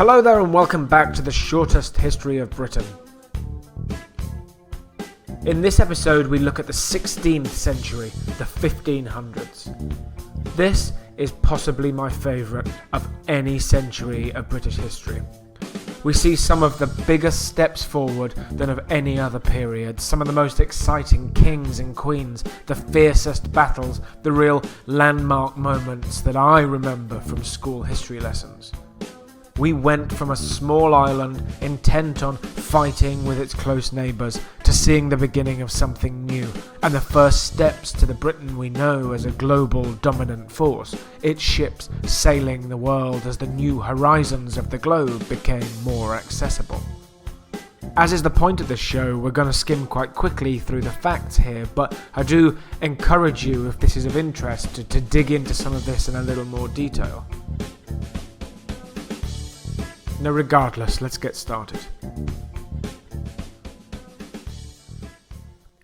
Hello there and welcome back to the shortest history of Britain. In this episode we look at the 16th century, the 1500s. This is possibly my favourite of any century of British history. We see some of the biggest steps forward than of any other period, some of the most exciting kings and queens, the fiercest battles, the real landmark moments that I remember from school history lessons. We went from a small island intent on fighting with its close neighbours to seeing the beginning of something new and the first steps to the Britain we know as a global dominant force, its ships sailing the world as the new horizons of the globe became more accessible. As is the point of this show, we're going to skim quite quickly through the facts here, but I do encourage you, if this is of interest, to dig into some of this in a little more detail. Now, regardless, let's get started.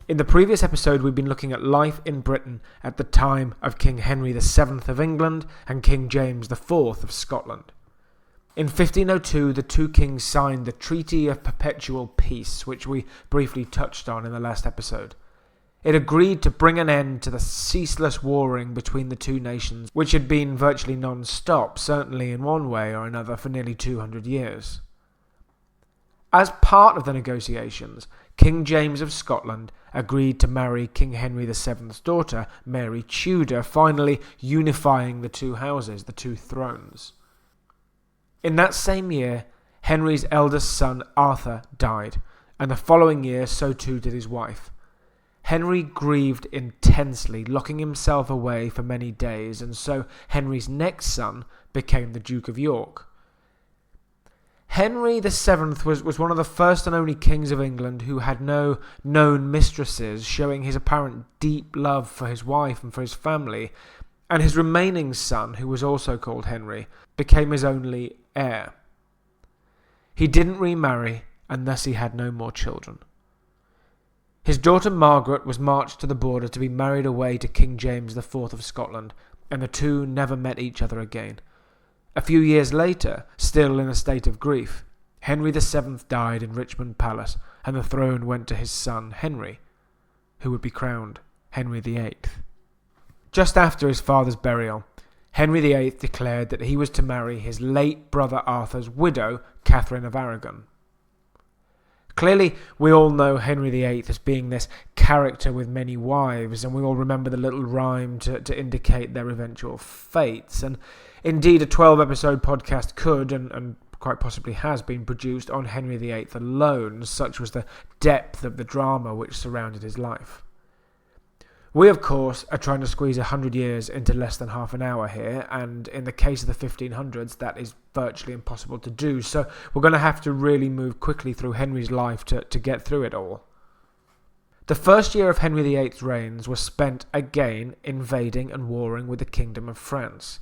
In the previous episode, we've been looking at life in Britain at the time of King Henry VII of England and King James IV of Scotland. In 1502, the two kings signed the Treaty of Perpetual Peace, which we briefly touched on in the last episode. It agreed to bring an end to the ceaseless warring between the two nations, which had been virtually non-stop, certainly in one way or another, for nearly 200 years. As part of the negotiations, King James of Scotland agreed to marry King Henry VII's daughter, Mary Tudor, finally unifying the two houses, the two thrones. In that same year, Henry's eldest son Arthur died, and the following year so too did his wife. Henry grieved intensely, locking himself away for many days, and so Henry's next son became the Duke of York. Henry VII was one of the first and only kings of England who had no known mistresses, showing his apparent deep love for his wife and for his family, and his remaining son, who was also called Henry, became his only heir. He didn't remarry, and thus he had no more children. His daughter Margaret was marched to the border to be married away to King James IV of Scotland, and the two never met each other again. A few years later, still in a state of grief, Henry VII died in Richmond Palace, and the throne went to his son Henry, who would be crowned Henry VIII. Just after his father's burial, Henry VIII declared that he was to marry his late brother Arthur's widow, Catherine of Aragon. Clearly, we all know Henry VIII as being this character with many wives, and we all remember the little rhyme to indicate their eventual fates. And indeed, a 12-episode podcast could, and quite possibly has, been produced on Henry VIII alone, such was the depth of the drama which surrounded his life. We, of course, are trying to squeeze 100 years into less than half an hour here, and in the case of the 1500s, that is virtually impossible to do, so we're going to have to really move quickly through Henry's life to get through it all. The first year of Henry VIII's reigns was spent again invading and warring with the Kingdom of France.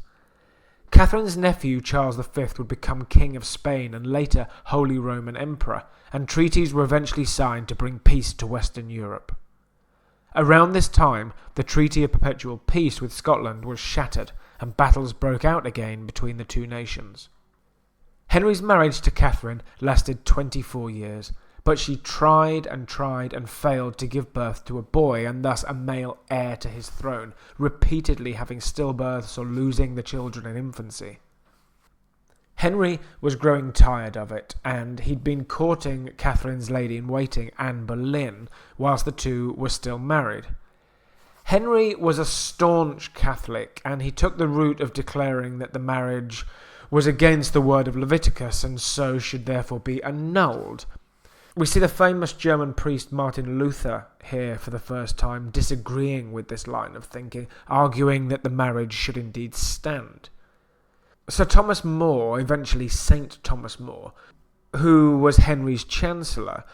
Catherine's nephew, Charles V, would become King of Spain and later Holy Roman Emperor, and treaties were eventually signed to bring peace to Western Europe. Around this time, the Treaty of Perpetual Peace with Scotland was shattered, and battles broke out again between the two nations. Henry's marriage to Catherine lasted 24 years, but she tried and failed to give birth to a boy, and thus a male heir to his throne, repeatedly having stillbirths or losing the children in infancy. Henry was growing tired of it, and he'd been courting Catherine's lady-in-waiting, Anne Boleyn, whilst the two were still married. Henry was a staunch Catholic, and he took the route of declaring that the marriage was against the word of Leviticus, and so should therefore be annulled. We see the famous German priest Martin Luther here for the first time disagreeing with this line of thinking, arguing that the marriage should indeed stand. Sir Thomas More, eventually Saint Thomas More, who was Henry's chancellor,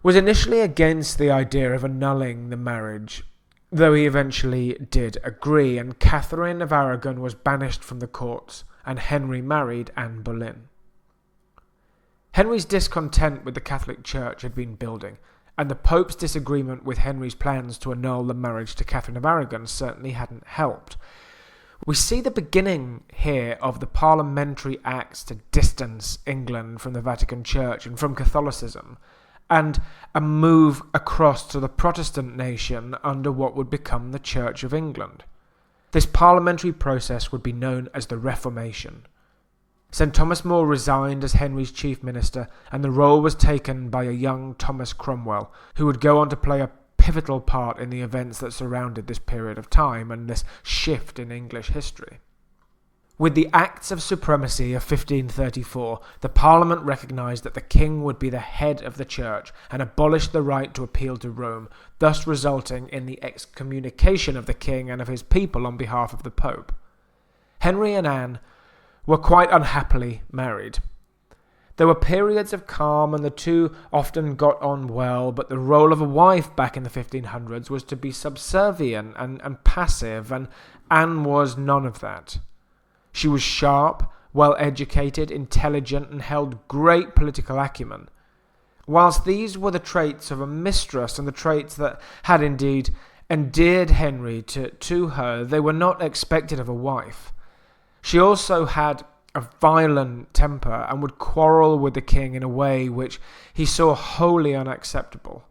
was initially against the idea of annulling the marriage, though he eventually did agree, and Catherine of Aragon was banished from the courts, and Henry married Anne Boleyn. Henry's discontent with the Catholic Church had been building, and the Pope's disagreement with Henry's plans to annul the marriage to Catherine of Aragon certainly hadn't helped. We see the beginning here of the parliamentary acts to distance England from the Vatican Church and from Catholicism, and a move across to the Protestant nation under what would become the Church of England. This parliamentary process would be known as the Reformation. St. Thomas More resigned as Henry's chief minister, and the role was taken by a young Thomas Cromwell, who would go on to play a pivotal part in the events that surrounded this period of time and this shift in English history. With the Acts of Supremacy of 1534, the Parliament recognised that the king would be the head of the Church and abolished the right to appeal to Rome, thus resulting in the excommunication of the king and of his people on behalf of the Pope. Henry and Anne were quite unhappily married. There were periods of calm and the two often got on well, but the role of a wife back in the 1500s was to be subservient and passive, and Anne was none of that. She was sharp, well-educated, intelligent, and held great political acumen. Whilst these were the traits of a mistress and the traits that had indeed endeared Henry to her, they were not expected of a wife. She also had a violent temper and would quarrel with the king in a way which he saw wholly unacceptable.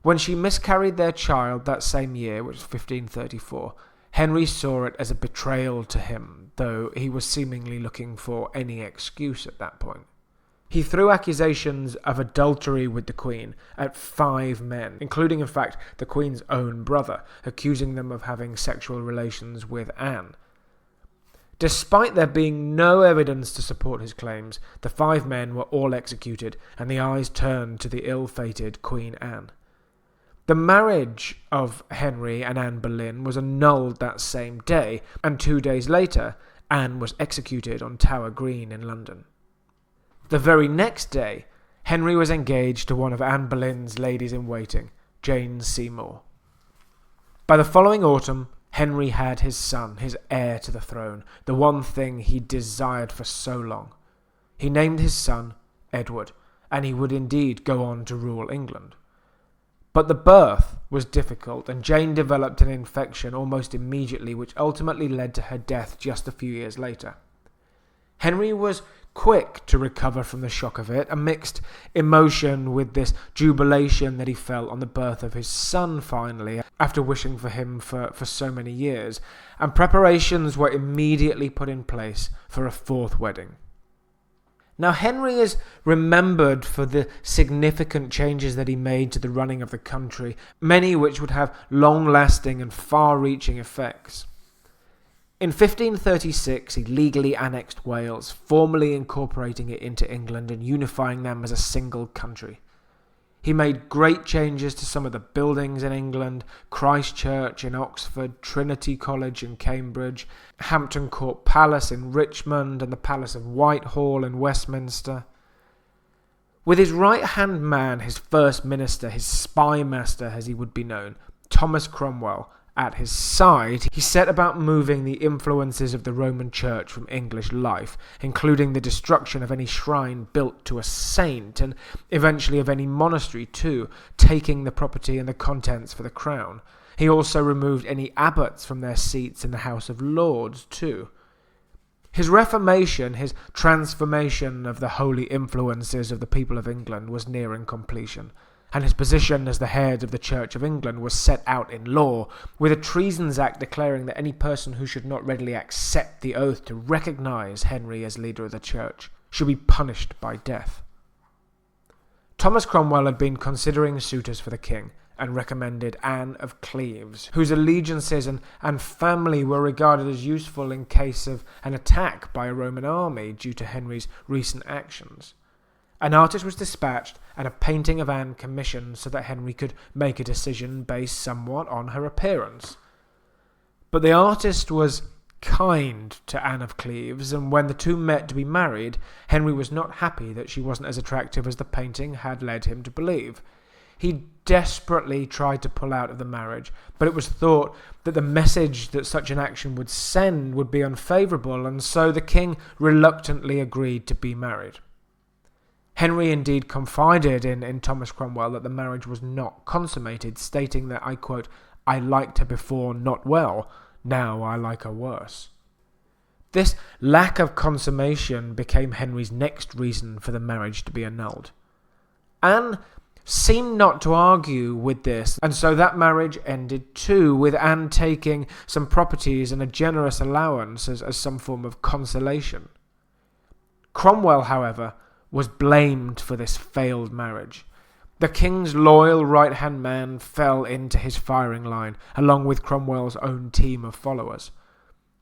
When she miscarried their child that same year, which was 1534, Henry saw it as a betrayal to him, though he was seemingly looking for any excuse at that point. He threw accusations of adultery with the Queen at 5 men, including in fact the Queen's own brother, accusing them of having sexual relations with Anne. Despite there being no evidence to support his claims, the 5 men were all executed, and the eyes turned to the ill-fated Queen Anne. The marriage of Henry and Anne Boleyn was annulled that same day, and 2 days later, Anne was executed on Tower Green in London. The very next day, Henry was engaged to one of Anne Boleyn's ladies-in-waiting, Jane Seymour. By the following autumn, Henry had his son, his heir to the throne, the one thing he desired for so long. He named his son Edward, and he would indeed go on to rule England. But the birth was difficult, and Jane developed an infection almost immediately, which ultimately led to her death just a few years later. Henry was quick to recover from the shock of it, a mixed emotion with this jubilation that he felt on the birth of his son finally, after wishing for him for so many years, and preparations were immediately put in place for a 4th wedding. Now, Henry is remembered for the significant changes that he made to the running of the country, many which would have long-lasting and far-reaching effects. In 1536, he legally annexed Wales, formally incorporating it into England and unifying them as a single country. He made great changes to some of the buildings in England: Christ Church in Oxford, Trinity College in Cambridge, Hampton Court Palace in Richmond, and the Palace of Whitehall in Westminster. With his right-hand man, his first minister, his spy master as he would be known, Thomas Cromwell, at his side, he set about moving the influences of the Roman Church from English life, including the destruction of any shrine built to a saint, and eventually of any monastery too, taking the property and the contents for the crown. He also removed any abbots from their seats in the House of Lords too. His reformation, his transformation of the holy influences of the people of England was nearing completion, and his position as the head of the Church of England was set out in law, with a Treasons Act declaring that any person who should not readily accept the oath to recognise Henry as leader of the Church should be punished by death. Thomas Cromwell had been considering suitors for the king, and recommended Anne of Cleves, whose allegiances and family were regarded as useful in case of an attack by a Roman army due to Henry's recent actions. An artist was dispatched and a painting of Anne commissioned so that Henry could make a decision based somewhat on her appearance. But the artist was kind to Anne of Cleves, and when the two met to be married, Henry was not happy that she wasn't as attractive as the painting had led him to believe. He desperately tried to pull out of the marriage, but it was thought that the message that such an action would send would be unfavourable, and so the king reluctantly agreed to be married. Henry indeed confided in Thomas Cromwell that the marriage was not consummated, stating that, I quote, "I liked her before not well, Now I like her worse. This lack of consummation became Henry's next reason for the marriage to be annulled. Anne seemed not to argue with this, and so that marriage ended too, with Anne taking some properties and a generous allowance as some form of consolation. Cromwell, however, was blamed for this failed marriage. The king's loyal right-hand man fell into his firing line, along with Cromwell's own team of followers.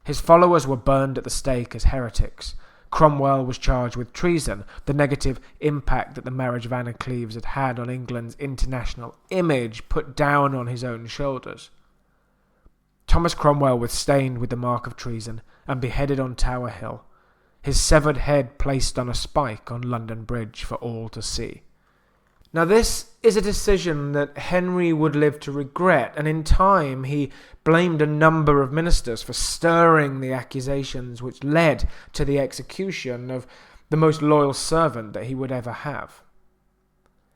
His followers were burned at the stake as heretics. Cromwell was charged with treason, the negative impact that the marriage of Anne of Cleves had had on England's international image put down on his own shoulders. Thomas Cromwell was stained with the mark of treason and beheaded on Tower Hill, his severed head placed on a spike on London Bridge for all to see. Now this is a decision that Henry would live to regret, and in time he blamed a number of ministers for stirring the accusations which led to the execution of the most loyal servant that he would ever have.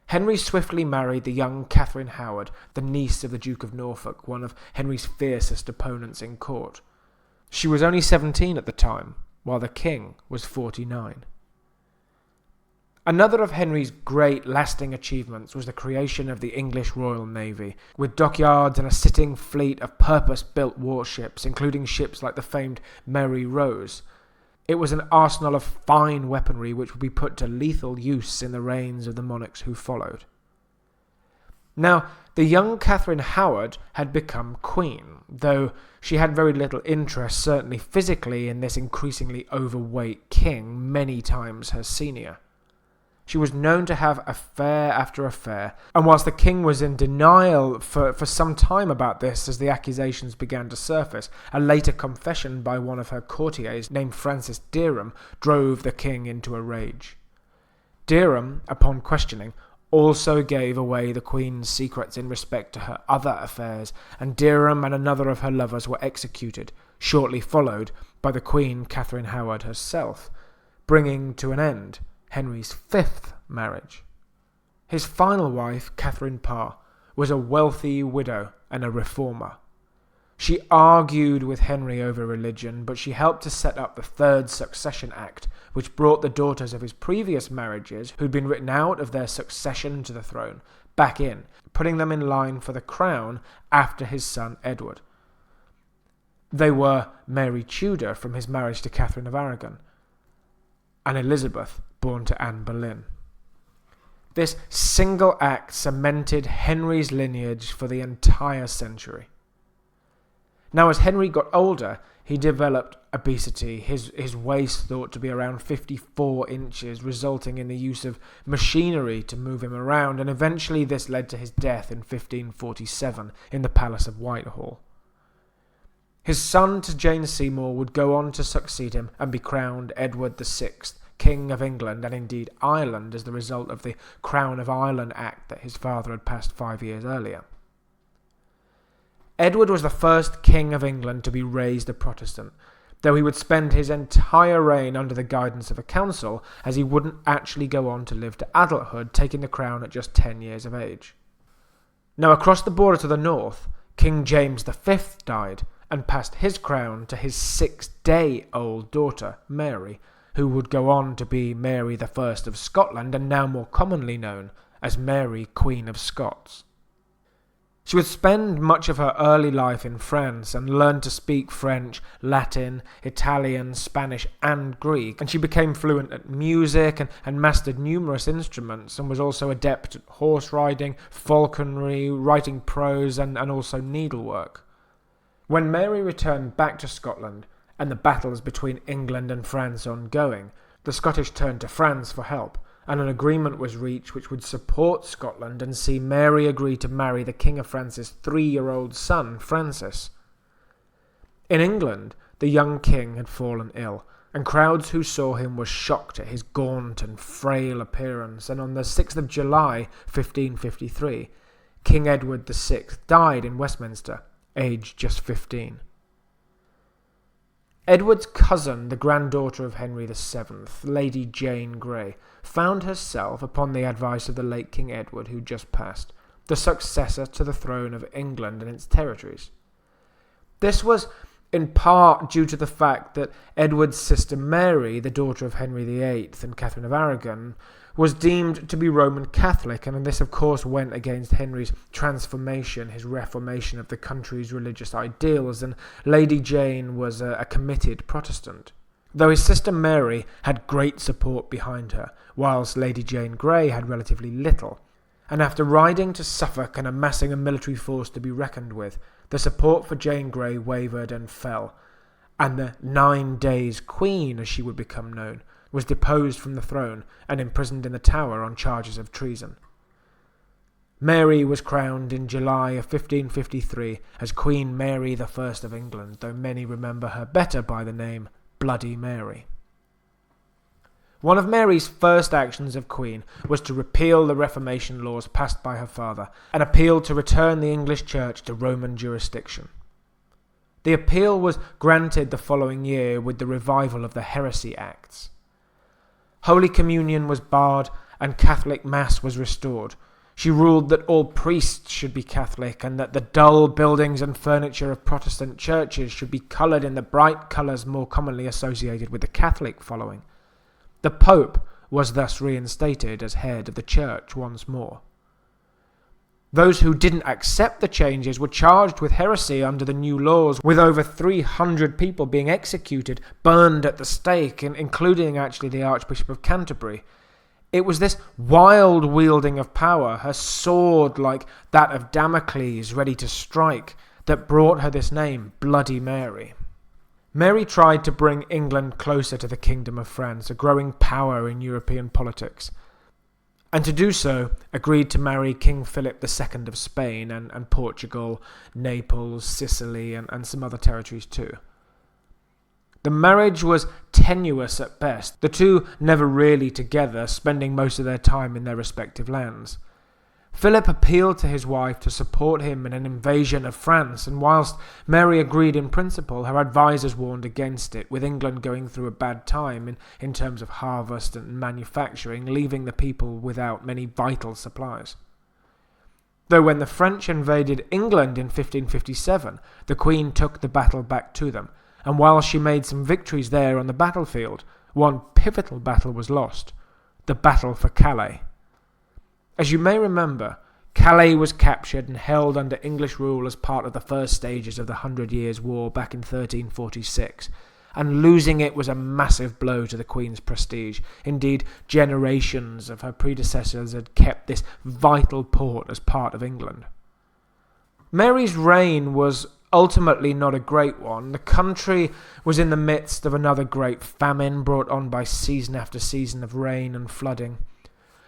Henry swiftly married the young Catherine Howard, the niece of the Duke of Norfolk, one of Henry's fiercest opponents in court. She was only 17 at the time, while the king was 49. Another of Henry's great lasting achievements was the creation of the English Royal Navy, with dockyards and a sitting fleet of purpose-built warships, including ships like the famed Mary Rose. It was an arsenal of fine weaponry which would be put to lethal use in the reigns of the monarchs who followed. Now, the young Catherine Howard had become queen, though she had very little interest, certainly physically, in this increasingly overweight king, many times her senior. She was known to have affair after affair, and whilst the king was in denial for some time about this as the accusations began to surface, a later confession by one of her courtiers named Francis Derham drove the king into a rage. Derham, upon questioning, also gave away the queen's secrets in respect to her other affairs, and Derham and another of her lovers were executed, shortly followed by the Queen Catherine Howard herself, bringing to an end Henry's fifth marriage. His final wife, Catherine Parr, was a wealthy widow and a reformer. She argued with Henry over religion, but she helped to set up the Third Succession Act, which brought the daughters of his previous marriages, who'd been written out of their succession to the throne, back in, putting them in line for the crown after his son Edward. They were Mary Tudor from his marriage to Catherine of Aragon, and Elizabeth, born to Anne Boleyn. This single act cemented Henry's lineage for the entire century. Now, as Henry got older, he developed obesity, his waist thought to be around 54 inches, resulting in the use of machinery to move him around, and eventually this led to his death in 1547 in the Palace of Whitehall. His son to Jane Seymour would go on to succeed him and be crowned Edward VI, King of England and indeed Ireland, as the result of the Crown of Ireland Act that his father had passed 5 years earlier. Edward was the first King of England to be raised a Protestant, though he would spend his entire reign under the guidance of a council, as he wouldn't actually go on to live to adulthood, taking the crown at just 10 years of age. Now, across the border to the north, King James V died and passed his crown to his 6-day-old daughter, Mary, who would go on to be Mary I of Scotland, and now more commonly known as Mary, Queen of Scots. She would spend much of her early life in France and learn to speak French, Latin, Italian, Spanish and Greek, and she became fluent at music and mastered numerous instruments, and was also adept at horse riding, falconry, writing prose and also needlework. When Mary returned back to Scotland, and the battles between England and France ongoing, the Scottish turned to France for help, and an agreement was reached which would support Scotland and see Mary agree to marry the King of France's 3-year-old son, Francis. In England, the young king had fallen ill, and crowds who saw him were shocked at his gaunt and frail appearance, and on the 6th of July, 1553, King Edward VI died in Westminster, aged just 15. Edward's cousin, the granddaughter of Henry VII, Lady Jane Grey, found herself, upon the advice of the late King Edward, who just passed, the successor to the throne of England and its territories. This was in part due to the fact that Edward's sister Mary, the daughter of Henry VIII and Catherine of Aragon, was deemed to be Roman Catholic, and this of course went against Henry's transformation, his reformation of the country's religious ideals, and Lady Jane was a committed Protestant. Though his sister Mary had great support behind her, whilst Lady Jane Grey had relatively little, and after riding to Suffolk and amassing a military force to be reckoned with, the support for Jane Grey wavered and fell, and the 9 Days Queen, as she would become known, was deposed from the throne and imprisoned in the Tower on charges of treason. Mary was crowned in July of 1553 as Queen Mary I of England, though many remember her better by the name Bloody Mary. One of Mary's first actions of Queen was to repeal the Reformation laws passed by her father and appeal to return the English Church to Roman jurisdiction. The appeal was granted the following year with the revival of the Heresy Acts. Holy Communion was barred and Catholic Mass was restored. She ruled that all priests should be Catholic and that the dull buildings and furniture of Protestant churches should be coloured in the bright colours more commonly associated with the Catholic following. The Pope was thus reinstated as head of the Church once more. Those who didn't accept the changes were charged with heresy under the new laws, with over 300 people being executed, burned at the stake, including actually the Archbishop of Canterbury. It was this wild wielding of power, her sword like that of Damocles ready to strike, that brought her this name, Bloody Mary. Mary tried to bring England closer to the Kingdom of France, a growing power in European politics, and to do so agreed to marry King Philip II of Spain and Portugal, Naples, Sicily, and some other territories too. The marriage was tenuous at best, the two never really together, spending most of their time in their respective lands. Philip appealed to his wife to support him in an invasion of France, and whilst Mary agreed in principle, her advisers warned against it, with England going through a bad time in terms of harvest and manufacturing, leaving the people without many vital supplies. Though when the French invaded England in 1557, the Queen took the battle back to them, and while she made some victories there on the battlefield, one pivotal battle was lost, the Battle for Calais. As you may remember, Calais was captured and held under English rule as part of the first stages of the 100 Years' War back in 1346, and losing it was a massive blow to the Queen's prestige. Indeed, generations of her predecessors had kept this vital port as part of England. Mary's reign was ultimately not a great one. The country was in the midst of another great famine brought on by season after season of rain and flooding.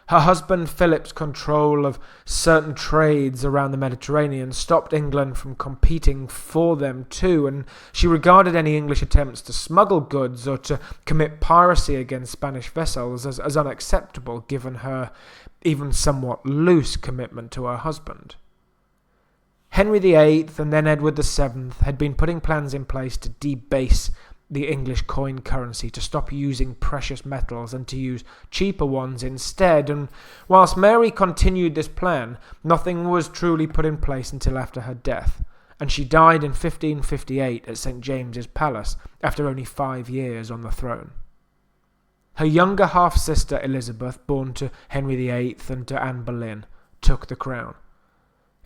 Her husband Philip's control of certain trades around the Mediterranean stopped England from competing for them too, and she regarded any English attempts to smuggle goods or to commit piracy against Spanish vessels as unacceptable, given her even somewhat loose commitment to her husband. Henry VIII and then Edward VII had been putting plans in place to debase the English coin currency, to stop using precious metals and to use cheaper ones instead, and whilst Mary continued this plan, nothing was truly put in place until after her death, and she died in 1558 at St. James's Palace after only 5 years on the throne. Her younger half-sister Elizabeth, born to Henry VIII and to Anne Boleyn, took the crown.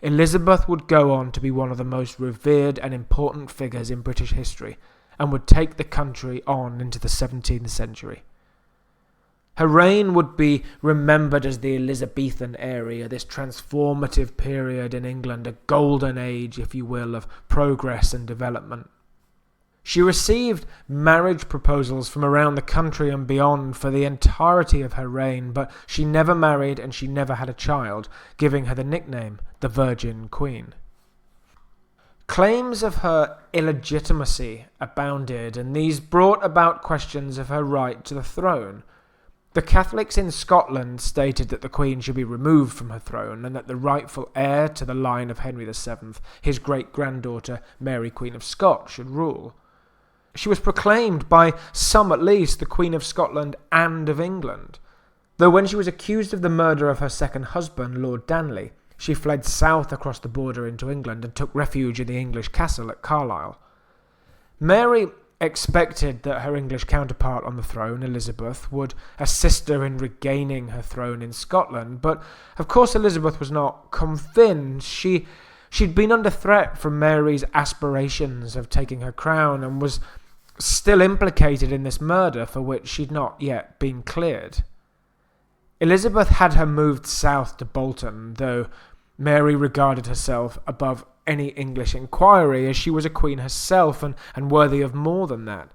Elizabeth would go on to be one of the most revered and important figures in British history, and would take the country on into the 17th century. Her reign would be remembered as the Elizabethan era, this transformative period in England, a golden age, if you will, of progress and development. She received marriage proposals from around the country and beyond for the entirety of her reign, but she never married and she never had a child, giving her the nickname the Virgin Queen. Claims of her illegitimacy abounded, and these brought about questions of her right to the throne. The Catholics in Scotland stated that the Queen should be removed from her throne, and that the rightful heir to the line of Henry VII, his great-granddaughter Mary Queen of Scots, should rule. She was proclaimed, by some at least, the Queen of Scotland and of England, though when she was accused of the murder of her second husband, Lord Darnley, she fled south across the border into England and took refuge in the English castle at Carlisle. Mary expected that her English counterpart on the throne, Elizabeth, would assist her in regaining her throne in Scotland, but of course Elizabeth was not convinced. She'd been under threat from Mary's aspirations of taking her crown and was still implicated in this murder for which she'd not yet been cleared. Elizabeth had her moved south to Bolton, though Mary regarded herself above any English inquiry, as she was a queen herself and worthy of more than that.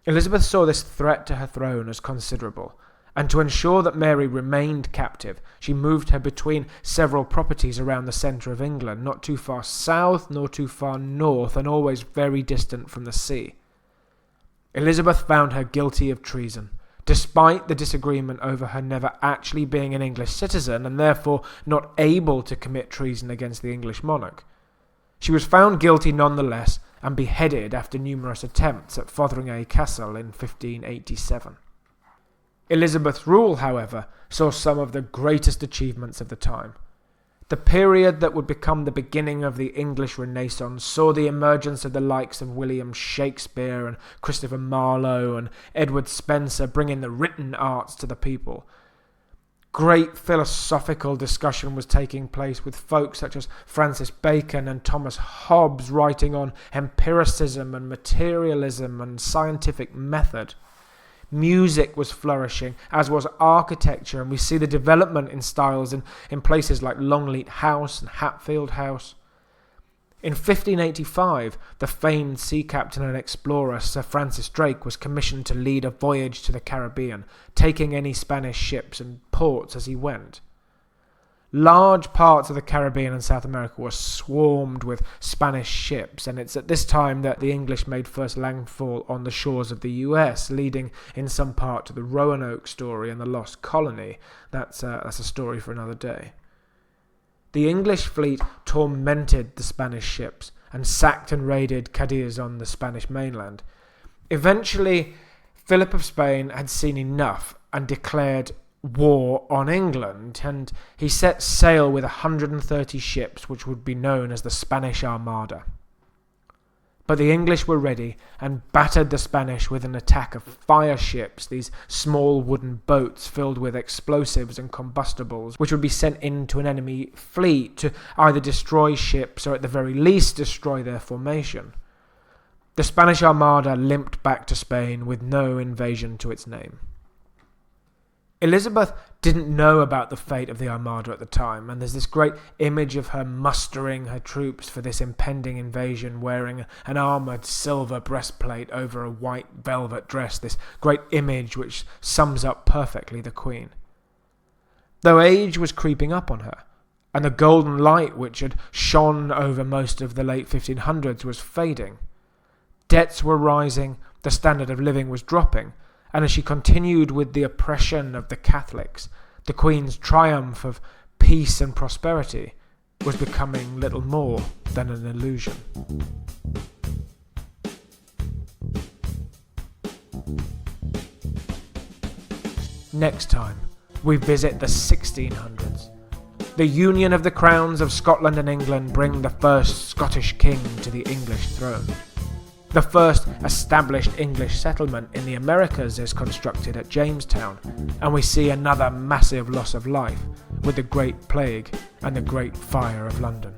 Elizabeth saw this threat to her throne as considerable, and to ensure that Mary remained captive, she moved her between several properties around the centre of England, not too far south nor too far north, and always very distant from the sea. Elizabeth found her guilty of treason, despite the disagreement over her never actually being an English citizen and therefore not able to commit treason against the English monarch. She was found guilty nonetheless and beheaded after numerous attempts at Fotheringhay Castle in 1587. Elizabeth's rule, however, saw some of the greatest achievements of the time. The period that would become the beginning of the English Renaissance saw the emergence of the likes of William Shakespeare and Christopher Marlowe and Edward Spencer, bringing the written arts to the people. Great philosophical discussion was taking place, with folks such as Francis Bacon and Thomas Hobbes writing on empiricism and materialism and scientific method. Music was flourishing, as was architecture, and we see the development in styles in places like Longleat House and Hatfield House. In 1585, the famed sea captain and explorer Sir Francis Drake was commissioned to lead a voyage to the Caribbean, taking any Spanish ships and ports as he went. Large parts of the Caribbean and South America were swarmed with Spanish ships, and it's at this time that the English made first landfall on the shores of the US, leading in some part to the Roanoke story and the Lost Colony. That's a story for another day. The English fleet tormented the Spanish ships and sacked and raided Cadiz on the Spanish mainland. Eventually, Philip of Spain had seen enough and declared war on England, and he set sail with 130 ships, which would be known as the Spanish Armada. But the English were ready and battered the Spanish with an attack of fire ships, these small wooden boats filled with explosives and combustibles, which would be sent into an enemy fleet to either destroy ships or at the very least destroy their formation. The Spanish Armada limped back to Spain with no invasion to its name. Elizabeth didn't know about the fate of the Armada at the time, and there's this great image of her mustering her troops for this impending invasion, wearing an armoured silver breastplate over a white velvet dress, this great image which sums up perfectly the Queen. Though age was creeping up on her, and the golden light which had shone over most of the late 1500s was fading, debts were rising, the standard of living was dropping, and as she continued with the oppression of the Catholics, the Queen's triumph of peace and prosperity was becoming little more than an illusion. Next time, we visit the 1600s. The union of the crowns of Scotland and England bring the first Scottish king to the English throne. The first established English settlement in the Americas is constructed at Jamestown, and we see another massive loss of life with the Great Plague and the Great Fire of London.